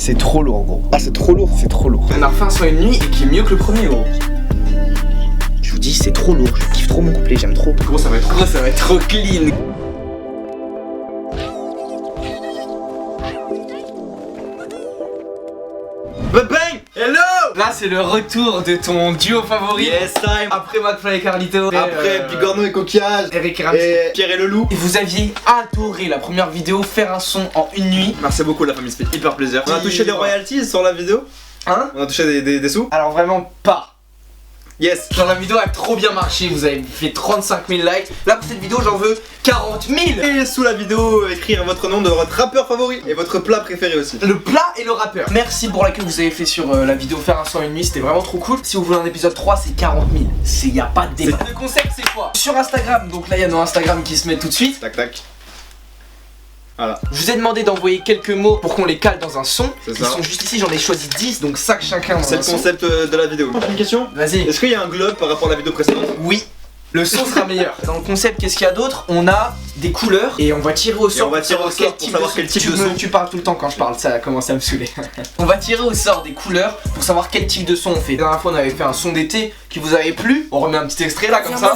C'est trop lourd, gros. Ah, c'est trop lourd. C'est trop lourd. On a refait un son une nuit qui est mieux que le premier, gros. Je vous dis, c'est trop lourd. Je kiffe trop mon couplet, j'aime trop. Gros, ça va être trop clean. Bang! Hello! Là, c'est le retour de ton duo favori. Yes, time! Après McFly et Carlito. Après Bigorneau et Coquillage. Eric et Ramsey. Et Pierre et le Loup. Et vous aviez adoré la première vidéo, faire un son en une nuit. Merci beaucoup, la famille, ça fait hyper plaisir. On a touché des royalties sur la vidéo? Hein? On a touché des sous? Alors vraiment pas. Yes! Genre la vidéo a trop bien marché, vous avez fait 35 000 likes. Là pour cette vidéo j'en veux 40 000. Et sous la vidéo, écrire votre nom de votre rappeur favori et votre plat préféré aussi. Le plat et le rappeur. Merci pour l'accueil que vous avez fait sur la vidéo faire un son une nuit, c'était vraiment trop cool. Si vous voulez un épisode 3, c'est 40 000. Y a pas de débat. Le concept c'est quoi? Sur Instagram, donc là il y a nos Instagram qui se mettent tout de suite. Tac tac. Voilà. Je vous ai demandé d'envoyer quelques mots pour qu'on les cale dans un son. C'est Ils ça. sont juste ici, j'en ai choisi 10, donc 5 chacun. C'est le concept de la vidéo. J'ai une question. Vas-y. Est-ce qu'il y a un globe par rapport à la vidéo précédente? Oui. Le son sera meilleur. Dans le concept, qu'est-ce qu'il y a d'autre? On a des couleurs et on va tirer au sort. on va tirer au sort pour savoir quel type de son. Tu parles tout le temps quand je parle, ça commence à me saouler. On va tirer au sort des couleurs pour savoir quel type de son on fait. La dernière fois, on avait fait un son d'été qui vous avait plu. On remet un petit extrait là comme ça.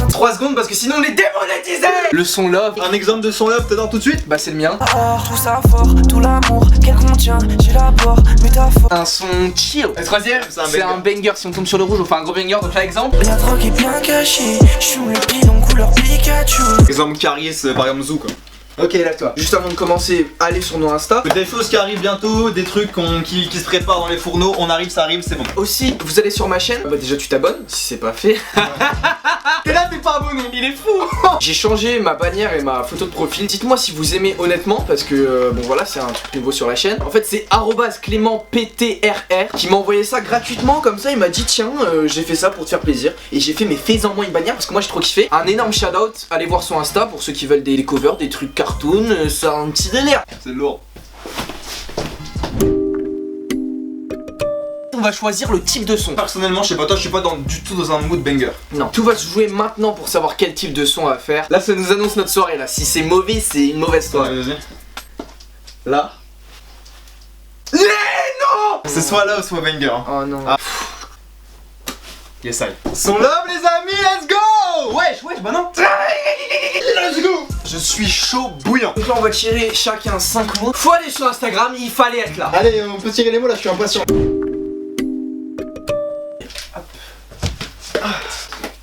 3 secondes parce que sinon on est démonétisé. Le son love. Un exemple de son love, t'adores tout de suite? Bah c'est le mien. Tout ça fort, tout l'amour qu'elle contient, j'élabore, métaphore. Un son chill. Le troisième, C'est c'est un banger. Si on tombe sur le rouge, on fait un gros banger. Donc là, exemple. La drogue est bien cachée, j'fume le bidon couleur Pikachu. Exemple Caris, par exemple Zou quoi. Ok, lève-toi. Juste avant de commencer, allez sur nos Insta. Des choses qui arrivent bientôt, des trucs qui se préparent dans les fourneaux, on arrive, ça arrive, c'est bon. Aussi, vous allez sur ma chaîne. Bah déjà tu t'abonnes si c'est pas fait. Et là t'es pas abonné, il est fou. J'ai changé ma bannière et ma photo de profil. Dites-moi si vous aimez honnêtement parce que bon voilà c'est un truc nouveau sur la chaîne. En fait c'est @ClémentPTRR qui m'a envoyé ça gratuitement comme ça. Il m'a dit tiens j'ai fait ça pour te faire plaisir. Et j'ai fait mais fais-en moi une bannière parce que moi j'ai trop kiffé. Un énorme shout out. Allez voir son Insta pour ceux qui veulent des covers, des trucs cartoon. C'est un petit délire. C'est lourd. On va choisir le type de son. Personnellement, je sais pas toi, je suis pas du tout dans un mood banger. Non. Tout va se jouer maintenant pour savoir quel type de son on va faire. Là ça nous annonce notre soirée là. Si c'est mauvais, c'est une mauvaise soirée. Vas-y. Là. Mais non. C'est soit là ou soit banger. Hein. Oh non. Ah. Yes, I. Son love les amis, let's go. Wesh, bah non. Let's go. Je suis chaud bouillant. Donc là on va tirer chacun 5 mots. Faut aller sur Instagram, il fallait être là. Allez, on peut tirer les mots là, je suis impatient.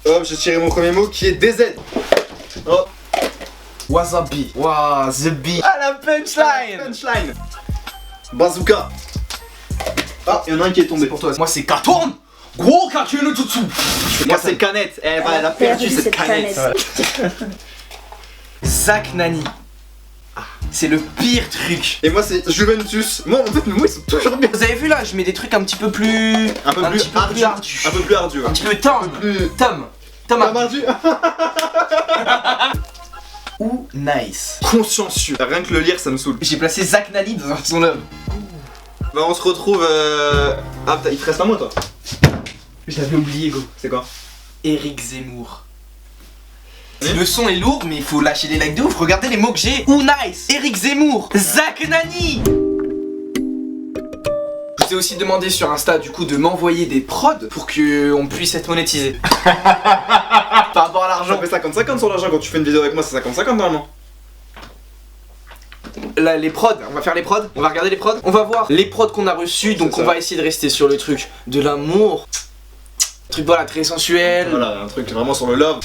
Hop, j'ai tiré mon premier mot qui est DZ. Hop. Wasabi. Wasabi. Ah la punchline. Punchline. Bazooka. Ah, il y en a un qui est tombé. Pour toi. Moi c'est carton. Gros carton tout dessous. Moi c'est canette. Elle a perdu cette canette. Zach Nani. C'est le pire truc. Et moi c'est Juventus. Moi en fait mes mots ils sont toujours bien. Vous avez vu là, je mets des trucs un petit peu plus... Un peu plus ardu. Un peu plus ardu. Un petit peu Tom. Tom. T'as ardu. Ou nice. Consciencieux. Rien que le lire ça me saoule. J'ai placé Zach Nani dans son love. Bah on se retrouve Ah il te reste un mot toi. Je l'avais oublié go. C'est quoi? Eric Zemmour. Le son est lourd mais il faut lâcher des likes de ouf. Regardez les mots que j'ai. Ou nice. Eric Zemmour. Zach Nani. Je vous ai aussi demandé sur Insta du coup de m'envoyer des prods pour qu'on puisse être monétisé. Par rapport à l'argent. Ça fait 50-50 sur l'argent quand tu fais une vidéo avec moi, c'est 50-50 normalement. Là, les prods, on va faire les prods, on va regarder les prods. On va voir les prods qu'on a reçus, donc on va essayer de rester sur le truc de l'amour. Truc voilà, très sensuel. Voilà, un truc vraiment sur le love.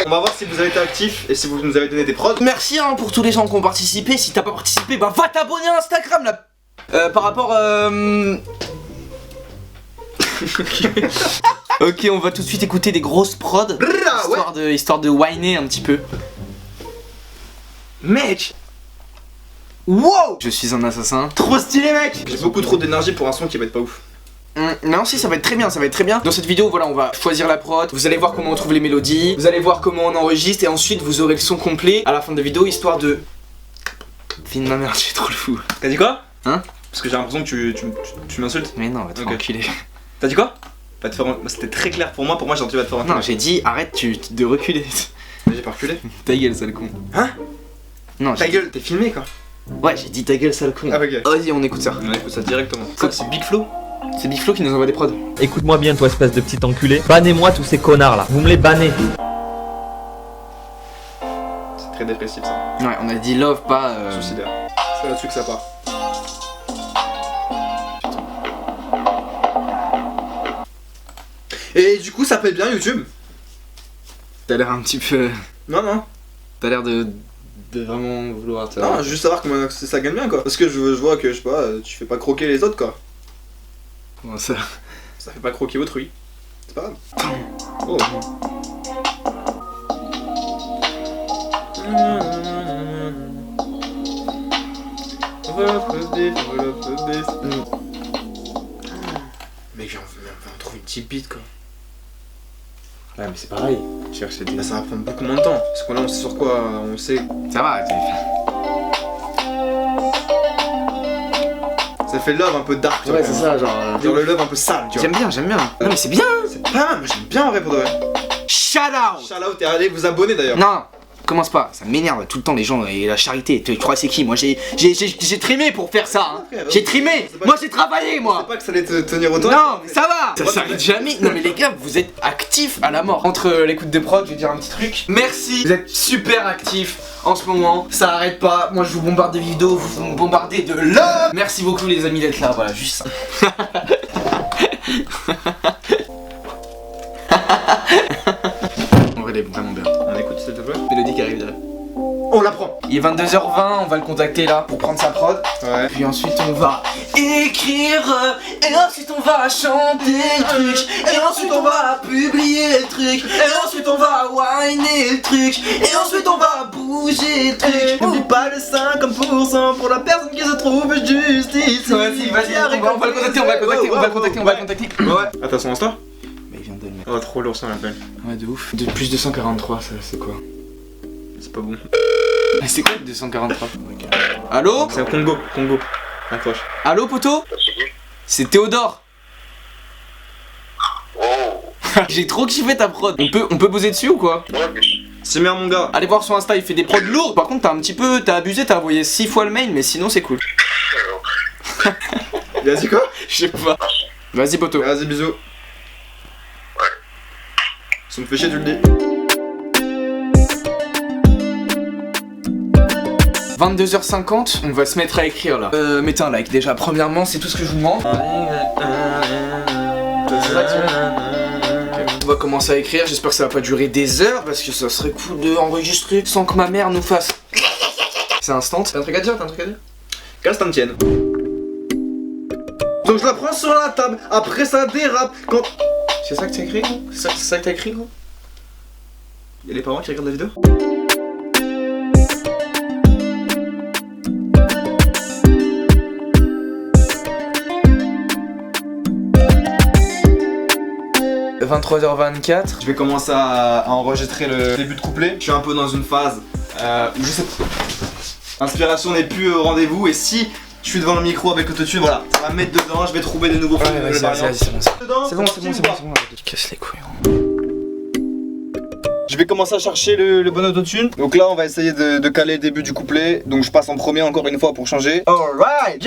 On va voir si vous avez été actifs et si vous nous avez donné des prods. Merci hein, pour tous les gens qui ont participé. Si t'as pas participé, bah va t'abonner à Instagram là. Par rapport Ok, on va tout de suite écouter des grosses prods histoire de whiner un petit peu. Mec. Wow. Je suis un assassin. Trop stylé mec. J'ai beaucoup trop d'énergie pour un son qui va être pas ouf. Non si ça va être très bien, ça va être très bien. Dans cette vidéo voilà on va choisir la prod. Vous allez voir comment on trouve les mélodies. Vous allez voir comment on enregistre. Et ensuite vous aurez le son complet à la fin de la vidéo. Histoire de... Fille de ma mère, tu es trop le fou. T'as dit quoi? Hein? Parce que j'ai l'impression que tu m'insultes. Mais non, va te faire enculer. T'as dit quoi? Va te faire... C'était très clair pour moi j'ai entendu va te faire enculer. Non j'ai dit arrête de reculer. J'ai pas reculé. Ta gueule sale con. Hein? Non Ta gueule, t'es filmé quoi. Ouais, j'ai dit ta gueule, sale con. Ah, ok. Vas-y, on écoute ça. On écoute ça directement. Quoi, C'est Big Flo? C'est Big Flo qui nous envoie des prods. Écoute-moi bien, toi, espèce de petit enculé. Bannez-moi tous ces connards là. Vous me les bannez. C'est très dépressif ça. Ouais, on a dit love, pas. Suicidaire. C'est là-dessus que ça part. Et du coup, ça paye bien YouTube? T'as l'air un petit peu. Non, non. T'as l'air de vraiment vouloir te. Non, juste savoir comment ça gagne bien quoi. Parce que je vois que, je sais pas, tu fais pas croquer les autres quoi. Comment ça? Ça fait pas croquer autrui. C'est pas grave. Oh. Mec, on trouve une petite bite quoi. Ouais, mais c'est pareil. Chercher des. Là, ça va prendre beaucoup moins de temps. Parce que là, on sait sur quoi on sait. Ça va, Ça fait love un peu dark. tu vois, Ouais, c'est ça, genre. Genre le love un peu sale, tu vois. J'aime bien. Non, mais c'est bien. C'est pas mal, moi j'aime bien en vrai pour de vrai. Shout out! Shout out et allez vous abonner d'ailleurs. Non, commence pas, ça m'énerve tout le temps les gens et la charité. Tu crois c'est qui? Moi j'ai trimé pour faire ça. Hein. Frère, J'ai trimé. c'est pas- Moi j'ai travaillé Je moi. sais pas que ça allait te tenir autant. Non, mais ça va. Ça s'arrête jamais. Non mais les gars, vous êtes actifs à la mort. Entre l'écoute de prod, je vais dire un petit truc. Merci. Vous êtes super actifs en ce moment. Ça arrête pas. Moi je vous bombarde de vidéos, vous me bombardez de love. Merci beaucoup les amis d'être là. Voilà, juste ça. En vrai, il est vraiment bien. On écoute s'il te plaît. Mélodie qui arrive derrière. On l'apprend. Il est 22h20, on va le contacter là pour prendre sa prod. Ouais. Puis ensuite on va écrire, et ensuite on va chanter le truc, et ensuite on va publier le truc, et ensuite on va whiner le truc, et ensuite on va bouger le truc. N'oublie pas le 50% pour la personne qui se trouve juste ici. Vas-y, on va le contacter, on va le contacter. Ouais. Ah, t'as son Insta? Mais il vient de le mettre. Oh, trop lourd ça m'appelle. Ouais, de ouf. De plus 243, ça c'est quoi? C'est pas bon. Mais c'est quoi 243? Allô? C'est un Congo. Accroche. Allô poto? C'est Théodore. J'ai trop kiffé ta prod. On peut poser dessus ou quoi? C'est bien mon gars. Allez voir son Insta, il fait des prods lourds. Par contre, t'as abusé, t'as envoyé 6 fois le mail, mais sinon c'est cool. Vas-y quoi? Je sais pas. Vas-y poto. Vas-y bisous. Ça me fait chier tu le dis. 22h50, on va se mettre à écrire là. Mettez un like déjà. Premièrement, c'est tout ce que je vous demande. C'est ça que tu veux ? On va commencer à écrire. J'espère que ça va pas durer des heures parce que ça serait cool de enregistrer sans que ma mère nous fasse. C'est instant. T'as un truc à dire? Qu'à ce t'en tienne. Donc je la prends sur la table, après ça dérape quand... C'est ça que t'as écrit gros? C'est ça que t'as écrit gros? Y'a les parents qui regardent la vidéo? – 23h24. Je vais commencer à enregistrer le début de couplet. Je suis un peu dans une phase où je sais pas. L'inspiration n'est plus au rendez-vous et si je suis devant le micro avec l'autotune, voilà, ça va me mettre dedans, je vais trouver des nouveaux Ouais, vas-y, c'est bon ça. Dedans, C'est bon. Casse les couilles. Gros. Je vais commencer à chercher le bon autotune. Donc là on va essayer de caler le début du couplet. Donc je passe en premier encore une fois pour changer. Alright.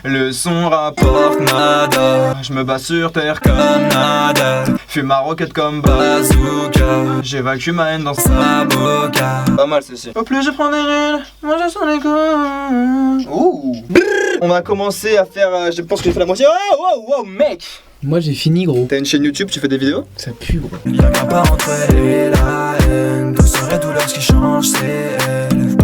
Le son rapporte nada. Je me bats sur terre comme nada. Fume ma roquette comme bazooka. J'évacue ma haine dans sa boca. Pas mal celle-ci. Au plus je prends des rênes, moi je sens les coups. Ouh. On va commencer à faire, je pense que j'ai fait la moitié. Wow mec. Moi j'ai fini gros. T'as une chaîne YouTube, tu fais des vidéos? Ça pue gros. Y'a qu'un pas entre elle et la haine. Douceur et douleur, ce qui change, c'est elle.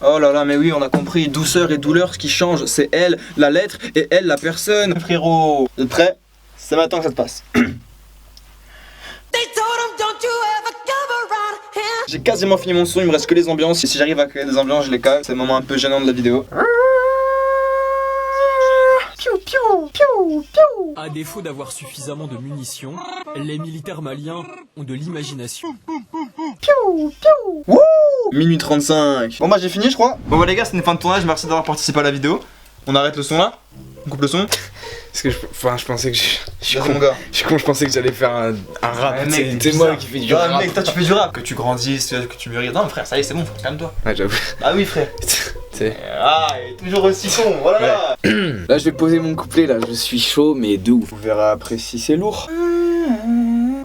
Oh là là, mais oui, on a compris. Douceur et douleur, ce qui change, c'est elle, la lettre, et elle, la personne. Frérot, vous êtes prêts? C'est maintenant que ça se passe. J'ai quasiment fini mon son, il me reste que les ambiances. Et si j'arrive à créer des ambiances, je les cale. C'est le moment un peu gênant de la vidéo. À défaut d'avoir suffisamment de munitions, les militaires maliens ont de l'imagination. Minuit 35. Bon bah j'ai fini je crois. Bon bah les gars, c'est une fin de tournage, merci d'avoir participé à la vidéo. On arrête le son là. On coupe le son. Parce que je pensais que je Vas-y mon gars. suis con, je pensais que j'allais faire un rap. Ouais, mec, C'est moi qui fais du Ah rap. mec, toi tu fais du rap. Que tu grandisses, que tu mûris. Non frère, ça y est, c'est bon, calme-toi. Ouais, j'avoue. Ah oui frère. C'est- Ah, il est toujours aussi con, voilà. Là je vais poser mon couplet là, je suis chaud mais de ouf. Vous verrez après si c'est lourd.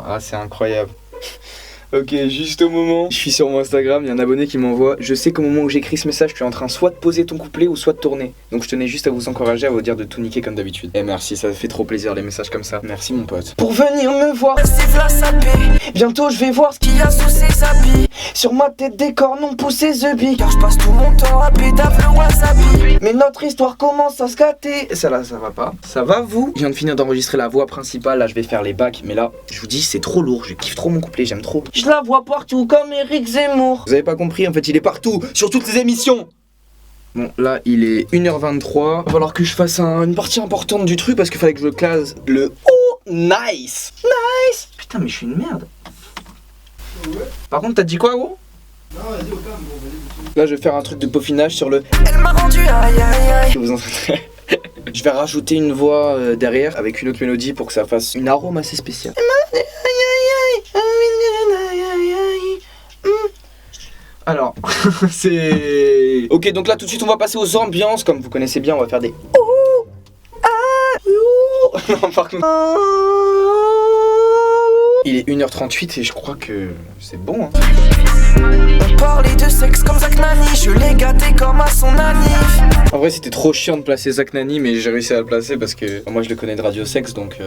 Ah, c'est incroyable. Ok, juste au moment, je suis sur mon Instagram, il y a un abonné qui m'envoie. Je sais qu'au moment où j'écris ce message, tu es en train soit de poser ton couplet ou soit de tourner. Donc je tenais juste à vous encourager, à vous dire de tout niquer comme d'habitude. Et merci, ça fait trop plaisir les messages comme ça. Merci mon pote. Pour venir me voir, bientôt je vais voir ce qu'il y a sous ses habits. Sur ma tête des cornes ont poussé The Big. Car je passe tout mon temps à pétave le wasabi. Mais notre histoire commence à se gâter. Ça là, ça va pas. Ça va vous? Je viens de finir d'enregistrer la voix principale, là je vais faire les bacs. Mais là, je vous dis, c'est trop lourd, je kiffe trop mon couplet, j'aime trop. Je la vois partout comme Eric Zemmour. Vous avez pas compris, en fait il est partout, sur toutes les émissions. Bon là il est 1h23. Il va falloir que je fasse une partie importante du truc parce qu'il fallait que je classe le oh nice. Nice. Putain mais je suis une merde. Par contre t'as dit quoi gros? Non vas-y au calme bon, là je vais faire un truc de peaufinage sur le elle m'a rendu aïe aïe aïe. Vous entendez? Je vais rajouter une voix derrière avec une autre mélodie pour que ça fasse une arôme assez spéciale. Alors, c'est... Ok, donc là tout de suite on va passer aux ambiances. Comme vous connaissez bien, on va faire des... Non, par contre... Il est 1h38 et je crois que c'est bon, hein. On parlait de sexe comme Zach Nani, je l'ai gâté comme à son anif. En vrai c'était trop chiant de placer Zach Nani, mais j'ai réussi à le placer parce que moi je le connais de Radio Sex, donc...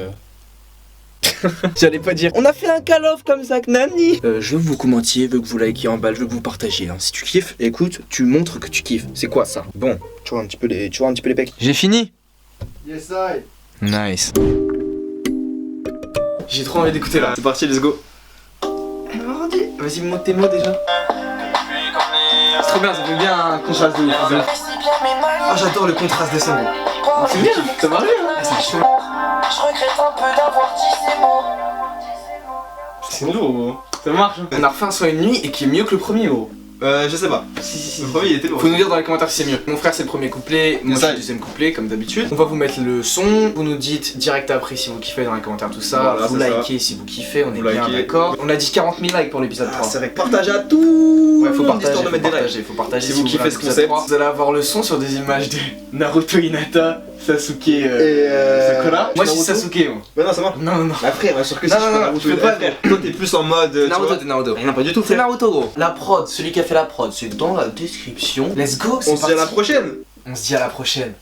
J'allais pas dire on a fait un call-off comme Zach Nani. Je veux que vous commentiez, je veux que vous likez en bas, je veux que vous partagiez, hein. Si tu kiffes, écoute, tu montres que tu kiffes. C'est quoi ça? Bon, tu vois un petit peu les pecs. J'ai fini. Yes I. Nice. J'ai trop envie d'écouter là. C'est parti, let's go. Vas-y, monte tes mots déjà. C'est trop bien, ça fait bien un contraste de ouf. Ah, j'adore le contraste des sons. C'est bien, ça va bien. C'est chaud. Je regrette un peu d'avoir dit ces mots. C'est lourd. Ça marche. On a refait un son une nuit et qui est mieux que le premier, gros. Je sais pas. Si. Le premier il était lourd. Faut nous dire dans les commentaires si c'est mieux. Mon frère c'est le premier couplet, moi c'est le deuxième couplet comme d'habitude. On va vous mettre le son, vous nous dites direct après si vous kiffez dans les commentaires tout ça. Voilà, vous likez si vous kiffez, on est bien d'accord. On a dit 40 000 likes pour l'épisode 3. C'est vrai que partagez à tout. Ouais, faut partager, histoire de mettre des likes. faut partager Si vous kiffez ce concept. Vous allez avoir le son sur des images de Naruto Hinata, Sasuke Sakura. Moi je suis Sasuke moi. Bah non, ça marche. Non. Après, bien sûr que si Non, je fais non, Naruto, tu peux pas, frère. Toi t'es plus en mode. Naruto, t'es Naruto. Non, pas du tout, C'est frère. Naruto gros. La prod, celui qui a fait la prod, c'est dans la description. Let's go, c'est On se dit à la parti. prochaine. On se dit à la prochaine.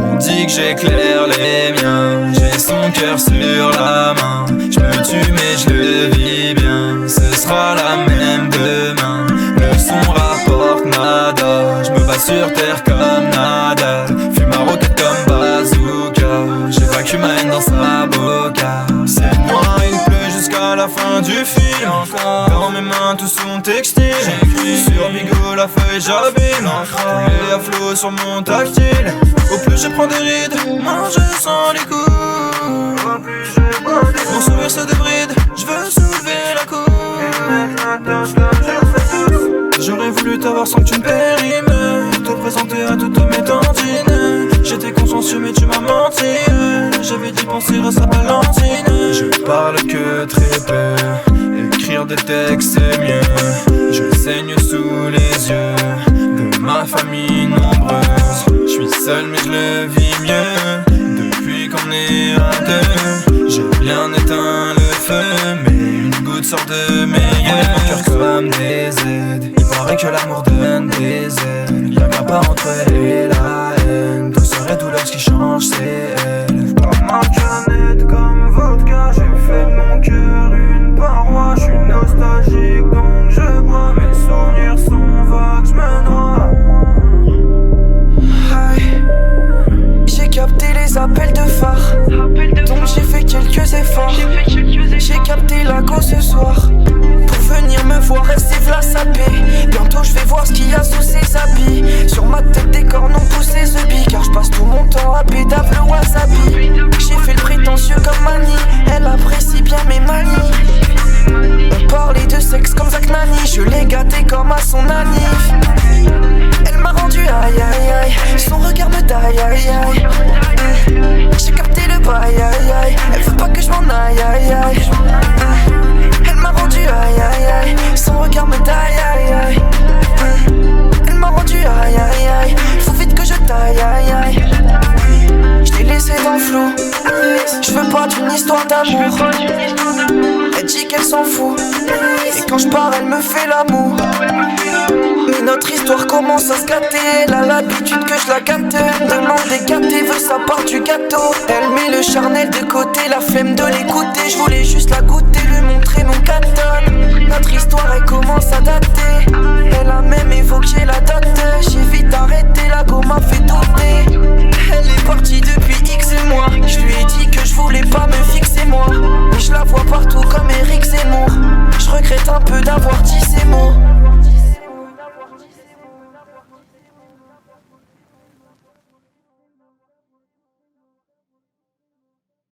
On dit que j'éclaire les miens, j'ai son cœur sur la main. Je me tue mais je le vis bien, ce sera la même demain. Le son rapporte nada, je me bats sur terre comme Nadal. Fume ma roquette comme bazooka, j'évacue ma haine dans sa boca. C'est noir, il pleut jusqu'à la fin du film. Dans mes mains tout son textile. J'écris sur Bigo la feuille j'abîme. Coulé à flot sur mon tactile. Au plus je prends des rides, moins je sens les coups. Mon sourire se débride, je veux soulever la coupe. J'aurais voulu t'avoir sans que tu me périmes, te présenter à toutes mes tantines. J'étais consciencieux mais tu m'as menti. J'avais dit penser à sa Valentine. Je parle que très peu, écrire des textes c'est mieux. Je saigne sous les yeux de ma famille nombreuse. Je suis seul mais je le vis mieux depuis qu'on est à deux. J'ai bien éteint le feu mais une goutte sort de mes yeux. Mon cœur comme des aides, il paraît que l'amour donne des ailes. Y'a qu'un pas entre elle et la haine, douceur et douleur ce qui change c'est elle. Pas ma canette comme vodka, j'ai fait de mon cœur une paroi. efforts. J'ai capté la go ce soir. Pour venir me voir, rester v'là sapé. Bientôt je vais voir ce qu'il y a sous ses habits. Sur ma tête des cornes ont poussé ce bi. Car je passe tout mon temps à pédave le wasabi. J'ai fait le prétentieux comme Mani. Elle apprécie bien mes manies. On parlait de sexe comme Zach Nani. Je l'ai gâté comme à son anif. Elle m'a rendu aïe aïe aïe. Son regard me taille aïe aïe. J'ai capté le bail aïe aïe. Elle veut pas que je m'en aille aïe aïe. Elle m'a rendu aïe aïe aïe. Son regard me taille aïe aïe. Elle m'a rendu aïe aïe aïe. Faut vite que je taille aïe aïe. Je t'ai laissé dans le flou. Je veux pas d'une histoire d'amour. Elle dit qu'elle s'en fout. Et quand je pars elle me fait l'amour. Mais notre histoire commence à se gâter. Elle a l'habitude que je la gâte. Demande des gâtés, veut sa part du gâteau. Elle met le charnel de côté, la flemme de l'écouter. Je voulais juste la goûter, lui montrer mon caton. Notre histoire elle commence à dater. Elle a même évoqué la date. J'ai vite arrêté, la go m'a fait douter. Elle est partie depuis X mois. Je lui ai dit que je voulais pas me fixer moi. Mais je la vois partout comme Eric Zemmour. Je regrette un peu d'avoir dit ces mots.